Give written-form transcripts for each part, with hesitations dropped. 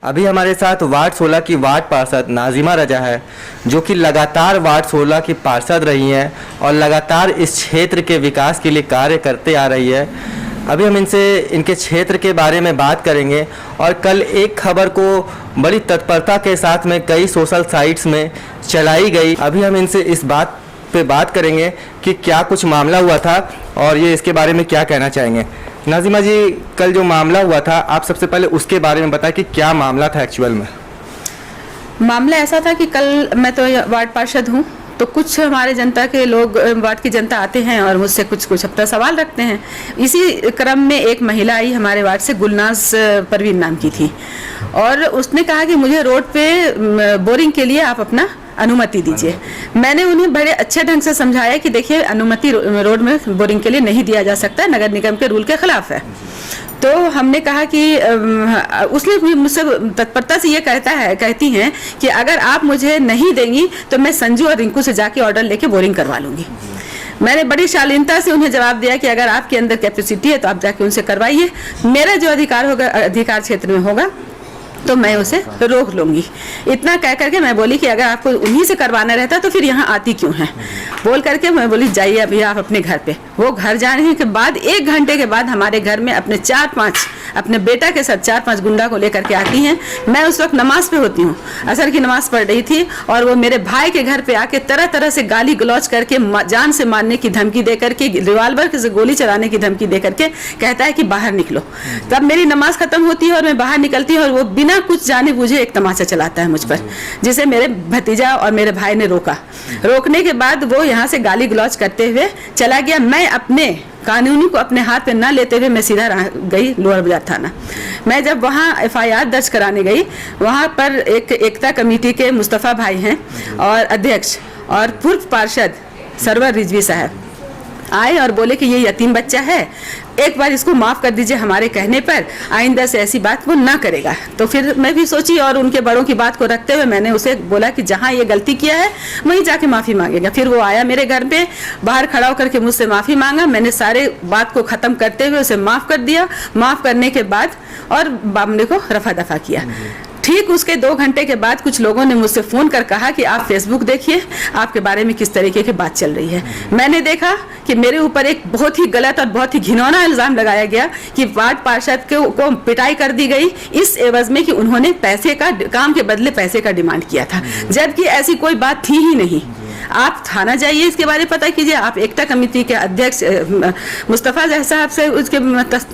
अभी हमारे साथ वार्ड 16 की वार्ड पार्षद नाजिमा रजा है, जो कि लगातार वार्ड 16 की पार्षद रही हैं और लगातार इस क्षेत्र के विकास के लिए कार्य करते आ रही है। अभी हम इनसे इनके क्षेत्र के बारे में बात करेंगे और कल एक खबर को बड़ी तत्परता के साथ में कई सोशल साइट्स में चलाई गई। अभी हम इनसे इस बात पे बात करेंगे कि क्या कुछ मामला हुआ था और ये इसके बारे में क्या कहना चाहेंगे। नाजिमा जी, कल जो मामला हुआ था, आप सबसे पहले उसके बारे में बताएं कि क्या मामला था एक्चुअल में। मामला ऐसा था कि कल मैं तो वार्ड पार्षद हूँ, तो कुछ हमारे जनता के लोग, वार्ड की जनता आते हैं और मुझसे कुछ अपना सवाल रखते हैं। इसी क्रम में एक महिला आई हमारे वार्ड से, गुलनाज परवीन नाम की थी, और उसने कहा कि मुझे रोड पे बोरिंग के लिए आप अपना अनुमति दीजिए। मैंने उन्हें बड़े अच्छे ढंग से समझाया कि देखिए, अनुमति रोड में बोरिंग के लिए नहीं दिया जा सकता, नगर निगम के रूल के खिलाफ है। तो हमने कहा कि उसने भी मुझसे तत्परता से ये कहती हैं कि अगर आप मुझे नहीं देंगी तो मैं संजू और रिंकू से जाके ऑर्डर लेके बोरिंग करवा लूंगी। मैंने बड़ी शालीनता से उन्हें जवाब दिया कि अगर आपके अंदर कैपेसिटी है तो आप जाके उनसे करवाइए, मेरा जो अधिकार होगा, अधिकार क्षेत्र में होगा, तो मैं उसे रोक लूंगी। इतना कह करके मैं बोली कि अगर आपको उन्हीं से करवाना रहता तो फिर यहाँ आती क्यों है। बोल करके मैं बोली जाइए अभी आप अपने घर पे। वो घर जाने के बाद 1 घंटे के बाद हमारे घर में अपने 4-5 अपने बेटा के साथ 4-5 गुंडा को लेकर के आती हैं। मैं उस वक्त नमाज पे होती हूँ, असर की नमाज पढ़ रही थी, और वो मेरे भाई के घर पे आके तरह तरह से गाली गलौज करके, जान से मारने की धमकी दे करके, रिवाल्वर से गोली चलाने की धमकी दे करके कहता है कि बाहर निकलो। तब मेरी नमाज खत्म होती है और मैं बाहर निकलती हूँ और वो बिना कुछ जाने बूझे एक तमाचा चलाता है मुझ पर, जिसे मेरे भतीजा और मेरे भाई ने रोका। रोकने के बाद वो यहाँ से गाली गलौज करते हुए चला गया। मैं अपने कानूनी को अपने हाथ में ना लेते हुए मैं सीधा गई लोअर बाजार थाना। मैं जब वहाँ FIR दर्ज कराने गई, वहाँ पर एक एकता कमेटी के मुस्तफ़ा भाई हैं और अध्यक्ष और पूर्व पार्षद सरवर रिजवी साहब आए और बोले कि ये यतीम बच्चा है, एक बार इसको माफ़ कर दीजिए, हमारे कहने पर आइंदा से ऐसी बात वो ना करेगा। तो फिर मैं भी सोची और उनके बड़ों की बात को रखते हुए मैंने उसे बोला कि जहाँ ये गलती किया है वहीं जाके माफ़ी मांगेगा। फिर वो आया मेरे घर पे, बाहर खड़ा होकर के मुझसे माफ़ी मांगा। मैंने सारे बात को ख़त्म करते हुए उसे माफ़ कर दिया। माफ़ करने के बाद और मामले को रफा दफा किया। ठीक उसके 2 घंटे के बाद कुछ लोगों ने मुझसे फ़ोन कर कहा कि आप फेसबुक देखिए, आपके बारे में किस तरीके की बात चल रही है। मैंने देखा कि मेरे ऊपर एक बहुत ही गलत और बहुत ही घिनौना इल्ज़ाम लगाया गया कि वार्ड पार्षद को पिटाई कर दी गई, इस एवज में कि उन्होंने पैसे का, काम के बदले पैसे का डिमांड किया था, जबकि ऐसी कोई बात थी ही नहीं। आप थाना जाइए, इसके बारे में पता कीजिए, आप एकता कमेटी के अध्यक्ष मुस्तफ़ा साहब से उसके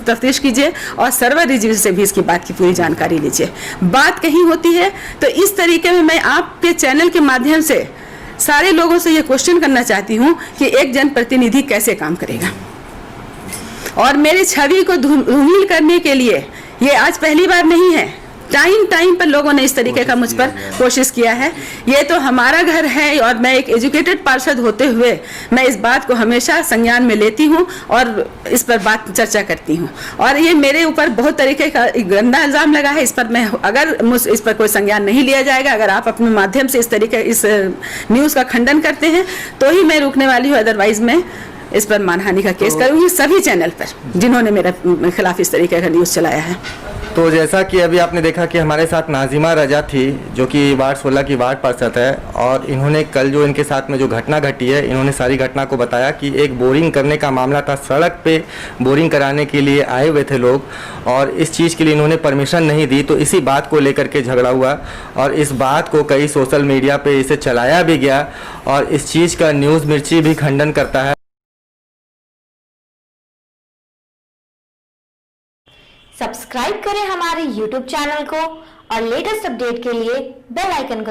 तफ्तीश कीजिए और सरवर रिजवी से भी इसकी बात की पूरी जानकारी लीजिए। बात कहीं होती है तो इस तरीके में मैं आपके चैनल के माध्यम से सारे लोगों से ये क्वेश्चन करना चाहती हूँ कि एक जनप्रतिनिधि कैसे काम करेगा। और मेरी छवि को धूमिल करने के लिए ये आज पहली बार नहीं है, टाइम पर लोगों ने इस तरीके का मुझ पर कोशिश किया है। ये तो हमारा घर है और मैं एक एजुकेटेड पार्षद होते हुए मैं इस बात को हमेशा संज्ञान में लेती हूँ और इस पर बात चर्चा करती हूँ। और ये मेरे ऊपर बहुत तरीके का गंदा इल्ज़ाम लगा है। इस पर मैं, अगर इस पर कोई संज्ञान नहीं लिया जाएगा, अगर आप अपने माध्यम से इस न्यूज़ का खंडन करते हैं तो ही मैं रुकने वाली हूँ, अदरवाइज मैं इस पर मानहानि का केस करूँगी सभी चैनल पर जिन्होंने मेरे खिलाफ इस तरीके का न्यूज़ चलाया है। तो जैसा कि अभी आपने देखा कि हमारे साथ नाजिमा रजा थी, जो कि वार्ड 16 की वार्ड पार्षद है, और इन्होंने कल जो इनके साथ में जो घटना घटी है, इन्होंने सारी घटना को बताया कि एक बोरिंग करने का मामला था। सड़क पे बोरिंग कराने के लिए आए हुए थे लोग और इस चीज़ के लिए इन्होंने परमिशन नहीं दी, तो इसी बात को लेकर के झगड़ा हुआ और इस बात को कई सोशल मीडिया पर इसे चलाया भी गया और इस चीज़ का न्यूज़ मिर्ची भी खंडन करता है। सब्सक्राइब करें हमारे YouTube चैनल को और लेटेस्ट अपडेट के लिए बेल आइकन को